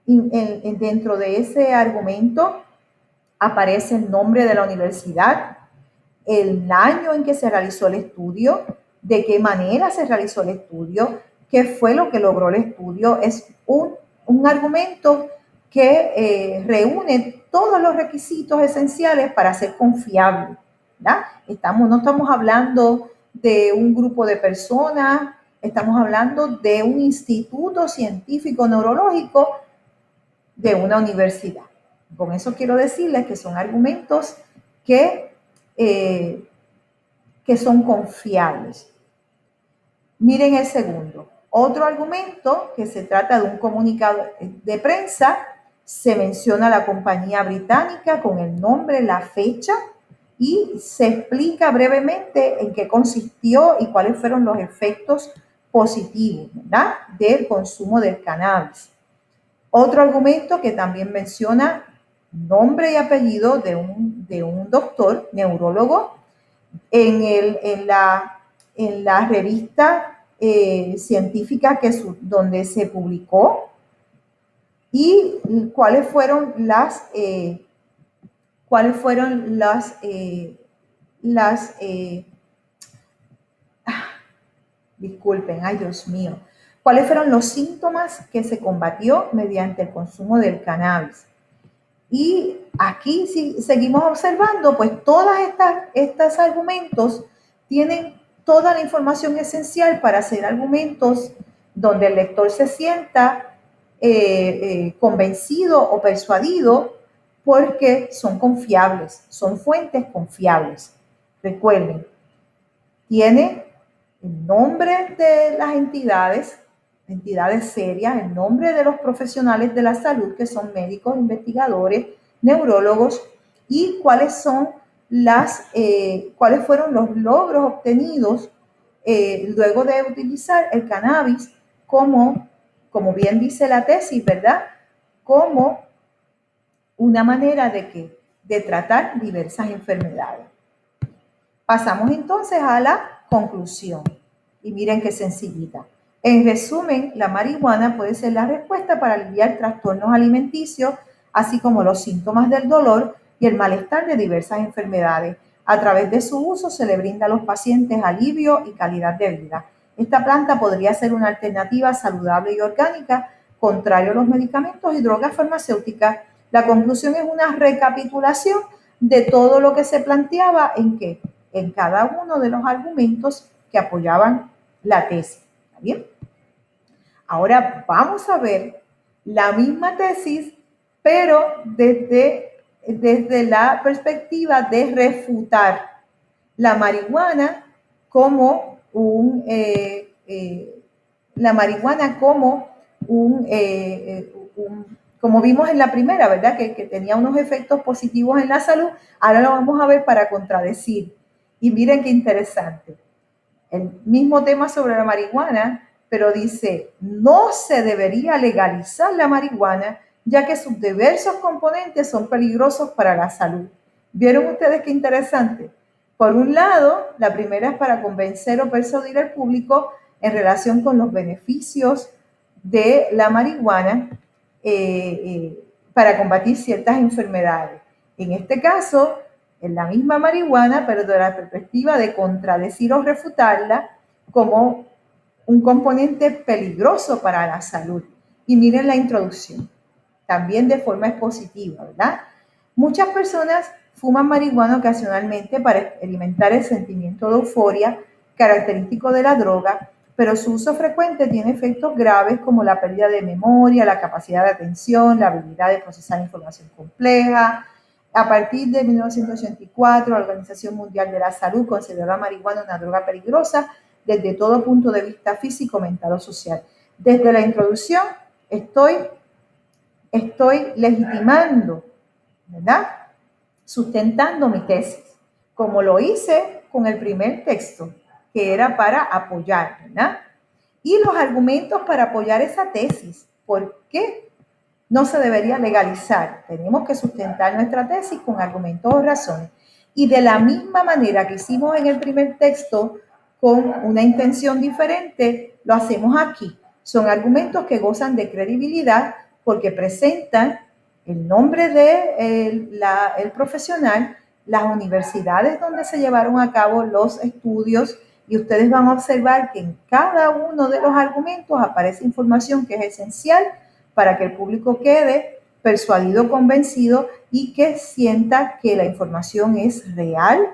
dentro de ese argumento aparece el nombre de la universidad, el año en que se realizó el estudio, de qué manera se realizó el estudio, qué fue lo que logró el estudio. Es un argumento que reúne todos los requisitos esenciales para ser confiable, ¿verdad? No estamos hablando de un grupo de personas, estamos hablando de un instituto científico neurológico de una universidad. Con eso quiero decirles que son argumentos que son confiables. Miren el segundo. Otro argumento, que se trata de un comunicado de prensa, se menciona la compañía británica con el nombre, la fecha, y se explica brevemente en qué consistió y cuáles fueron los efectos positivos, ¿verdad?, del consumo del cannabis. Otro argumento que también menciona nombre y apellido de un doctor neurólogo en la revista científica donde se publicó, y cuáles fueron disculpen, ay Dios mío, cuáles fueron los síntomas que se combatió mediante el consumo del cannabis. Y aquí, si seguimos observando, pues todos estos argumentos tienen toda la información esencial para hacer argumentos donde el lector se sienta convencido o persuadido, porque son confiables, son fuentes confiables. Recuerden, tiene el nombre de las entidades serias, el nombre de los profesionales de la salud, que son médicos, investigadores, neurólogos, y cuáles fueron los logros obtenidos luego de utilizar el cannabis como bien dice la tesis, ¿verdad?, como una manera de tratar diversas enfermedades. Pasamos entonces a la conclusión. Y miren qué sencillita. En resumen, la marihuana puede ser la respuesta para aliviar trastornos alimenticios, así como los síntomas del dolor y el malestar de diversas enfermedades. A través de su uso se le brinda a los pacientes alivio y calidad de vida. Esta planta podría ser una alternativa saludable y orgánica, contrario a los medicamentos y drogas farmacéuticas. La conclusión es una recapitulación de todo lo que se planteaba en cada uno de los argumentos que apoyaban la tesis. ¿Está bien? Ahora vamos a ver la misma tesis, pero desde la perspectiva de refutar la marihuana como como vimos en la primera, ¿verdad?, que tenía unos efectos positivos en la salud. Ahora lo vamos a ver para contradecir. Y miren qué interesante. El mismo tema sobre la marihuana, pero dice, no se debería legalizar la marihuana, ya que sus diversos componentes son peligrosos para la salud. ¿Vieron ustedes qué interesante? Por un lado, la primera es para convencer o persuadir al público en relación con los beneficios de la marihuana para combatir ciertas enfermedades. En este caso, en la misma marihuana, pero de la perspectiva de contradecir o refutarla como un componente peligroso para la salud. Y miren la introducción, también de forma expositiva, ¿verdad? Muchas personas fuman marihuana ocasionalmente para experimentar el sentimiento de euforia característico de la droga, pero su uso frecuente tiene efectos graves como la pérdida de memoria, la capacidad de atención, la habilidad de procesar información compleja. A partir de 1984, la Organización Mundial de la Salud consideró la marihuana una droga peligrosa desde todo punto de vista físico, mental o social. Desde la introducción estoy legitimando, ¿verdad? Sustentando mi tesis, como lo hice con el primer texto, que era para apoyar, ¿verdad? Y los argumentos para apoyar esa tesis. ¿Por qué no se debería legalizar? Tenemos que sustentar nuestra tesis con argumentos o razones. Y de la misma manera que hicimos en el primer texto, con una intención diferente, lo hacemos aquí. Son argumentos que gozan de credibilidad porque presentan el nombre de el profesional, las universidades donde se llevaron a cabo los estudios, y ustedes van a observar que en cada uno de los argumentos aparece información que es esencial para que el público quede persuadido, convencido y que sienta que la información es real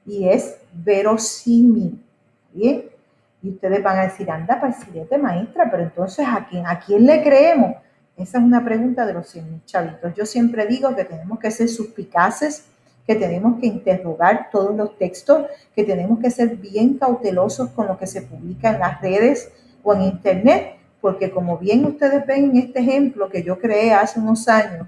y es verosímil. ¿Bien? Y ustedes van a decir, anda, pasilete, maestra, pero entonces ¿a quién le creemos? Esa es una pregunta de los 100,000 chavitos. Yo siempre digo que tenemos que ser suspicaces, que tenemos que interrogar todos los textos, que tenemos que ser bien cautelosos con lo que se publica en las redes o en internet, porque como bien ustedes ven en este ejemplo que yo creé hace unos años,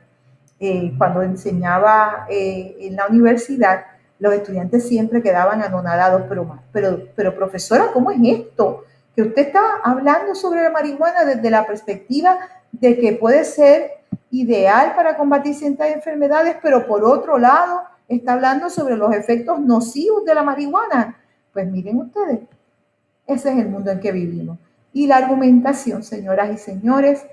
cuando enseñaba en la universidad, los estudiantes siempre quedaban anonadados, pero profesora, ¿cómo es esto? Que usted está hablando sobre la marihuana desde la perspectiva de que puede ser ideal para combatir ciertas enfermedades, pero por otro lado está hablando sobre los efectos nocivos de la marihuana. Pues miren ustedes, ese es el mundo en que vivimos. Y la argumentación, señoras y señores,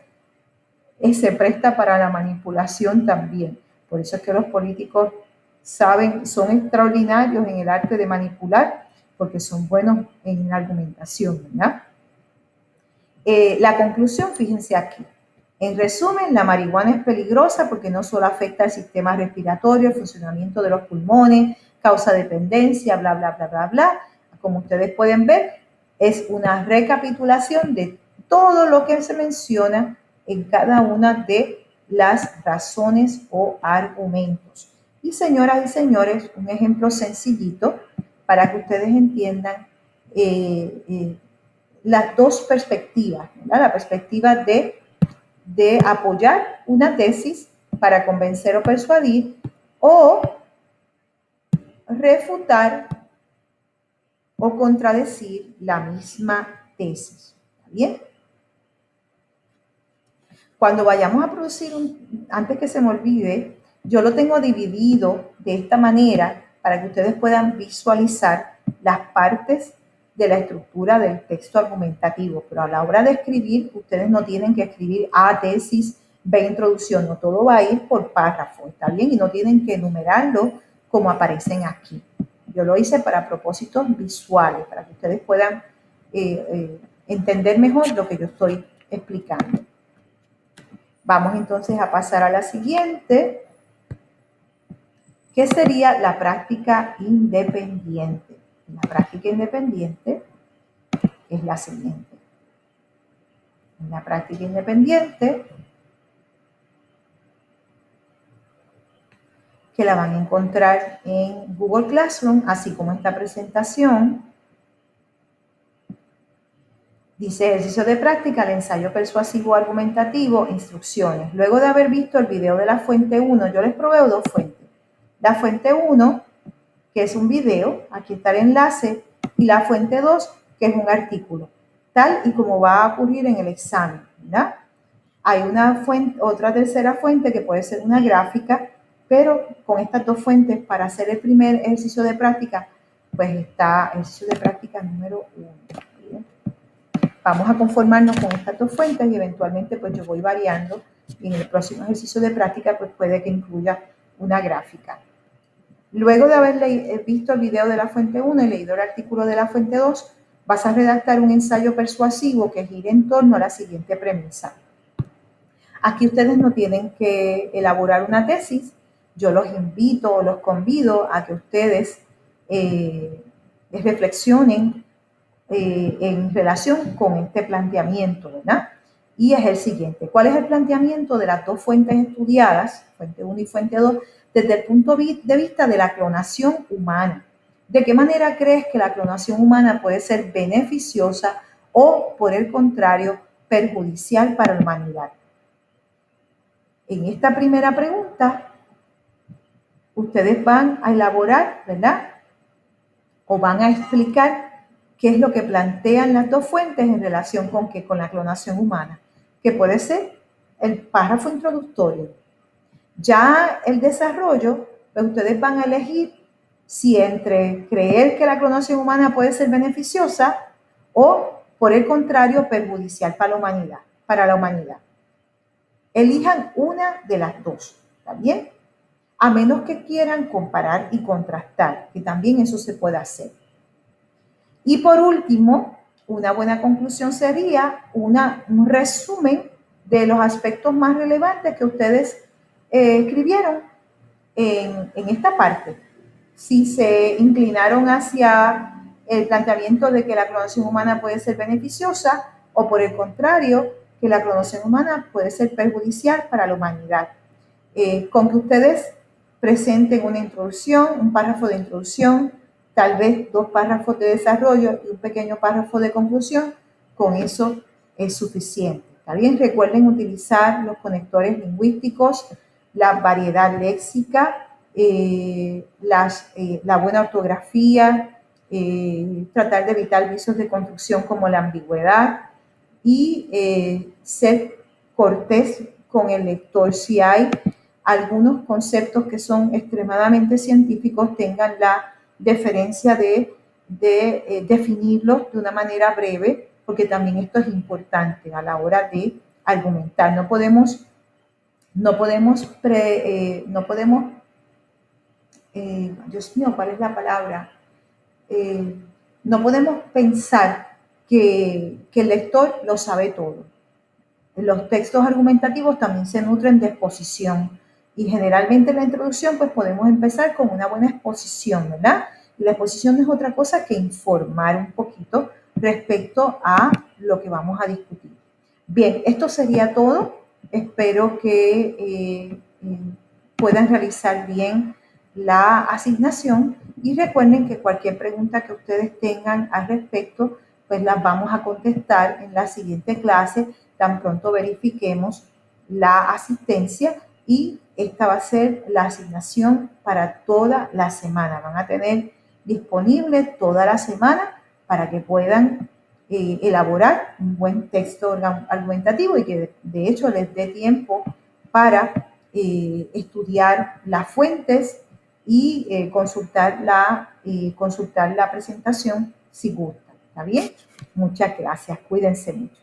se presta para la manipulación también. Por eso es que los políticos son extraordinarios en el arte de manipular, porque son buenos en la argumentación, ¿verdad? La conclusión, fíjense aquí. En resumen, la marihuana es peligrosa porque no solo afecta al sistema respiratorio, el funcionamiento de los pulmones, causa dependencia, bla, bla, bla, bla, bla. Como ustedes pueden ver, es una recapitulación de todo lo que se menciona en cada una de las razones o argumentos. Y señoras y señores, un ejemplo sencillito para que ustedes entiendan las dos perspectivas, ¿verdad? La perspectiva de apoyar una tesis para convencer o persuadir, o refutar o contradecir la misma tesis. ¿Está bien? Cuando vayamos a producir antes que se me olvide, yo lo tengo dividido de esta manera para que ustedes puedan visualizar las partes de la estructura del texto argumentativo, pero a la hora de escribir, ustedes no tienen que escribir A, tesis, B, introducción, no, todo va a ir por párrafo, ¿está bien? Y no tienen que enumerarlo como aparecen aquí. Yo lo hice para propósitos visuales, para que ustedes puedan entender mejor lo que yo estoy explicando. Vamos entonces a pasar a la siguiente, que sería la práctica independiente. La práctica independiente es la siguiente. En la práctica independiente, que la van a encontrar en Google Classroom, así como esta presentación, dice ejercicio de práctica, el ensayo persuasivo argumentativo, instrucciones. Luego de haber visto el video de la fuente 1, yo les proveo dos fuentes. La fuente 1, que es un video, aquí está el enlace, y la fuente 2, que es un artículo, tal y como va a ocurrir en el examen, ¿verdad? Hay una fuente, otra tercera fuente que puede ser una gráfica, pero con estas dos fuentes para hacer el primer ejercicio de práctica, pues está el ejercicio de práctica número 1. ¿Bien? Vamos a conformarnos con estas dos fuentes y eventualmente pues yo voy variando y en el próximo ejercicio de práctica pues puede que incluya una gráfica. Luego de haber visto el video de la fuente 1 y leído el artículo de la fuente 2, vas a redactar un ensayo persuasivo que gire en torno a la siguiente premisa. Aquí ustedes no tienen que elaborar una tesis. Yo los invito o los convido a que ustedes reflexionen en relación con este planteamiento, ¿verdad? Y es el siguiente. ¿Cuál es el planteamiento de las dos fuentes estudiadas, fuente 1 y fuente 2, desde el punto de vista de la clonación humana? ¿De qué manera crees que la clonación humana puede ser beneficiosa o, por el contrario, perjudicial para la humanidad? En esta primera pregunta, ustedes van a elaborar, ¿verdad? O van a explicar qué es lo que plantean las dos fuentes en relación con qué, con la clonación humana, que puede ser el párrafo introductorio. Ya el desarrollo, pues ustedes van a elegir si entre creer que la clonación humana puede ser beneficiosa o, por el contrario, perjudicial para la humanidad. Elijan una de las dos, ¿está bien? A menos que quieran comparar y contrastar, que también eso se puede hacer. Y por último, una buena conclusión sería un resumen de los aspectos más relevantes que ustedes escribieron en esta parte. Si se inclinaron hacia el planteamiento de que la clonación humana puede ser beneficiosa o por el contrario, que la clonación humana puede ser perjudicial para la humanidad. Con que ustedes presenten una introducción, un párrafo de introducción, tal vez 2 párrafos de desarrollo y un pequeño párrafo de conclusión, con eso es suficiente. ¿Está bien? Recuerden utilizar los conectores lingüísticos, la variedad léxica, la buena ortografía, tratar de evitar vicios de construcción como la ambigüedad y ser cortés con el lector. Si hay algunos conceptos que son extremadamente científicos, tengan la deferencia de definirlos de una manera breve, porque también esto es importante a la hora de argumentar. No podemos, Dios mío, ¿cuál es la palabra? No podemos pensar que el lector lo sabe todo. Los textos argumentativos también se nutren de exposición y generalmente en la introducción pues podemos empezar con una buena exposición, ¿verdad? Y la exposición no es otra cosa que informar un poquito respecto a lo que vamos a discutir. Bien, esto sería todo. Espero que puedan realizar bien la asignación y recuerden que cualquier pregunta que ustedes tengan al respecto, pues las vamos a contestar en la siguiente clase, tan pronto verifiquemos la asistencia y esta va a ser la asignación para toda la semana. Van a tener disponible toda la semana para que puedan elaborar un buen texto argumentativo y que de hecho les dé tiempo para estudiar las fuentes y consultar la presentación si gustan. ¿Está bien? Muchas gracias. Cuídense mucho.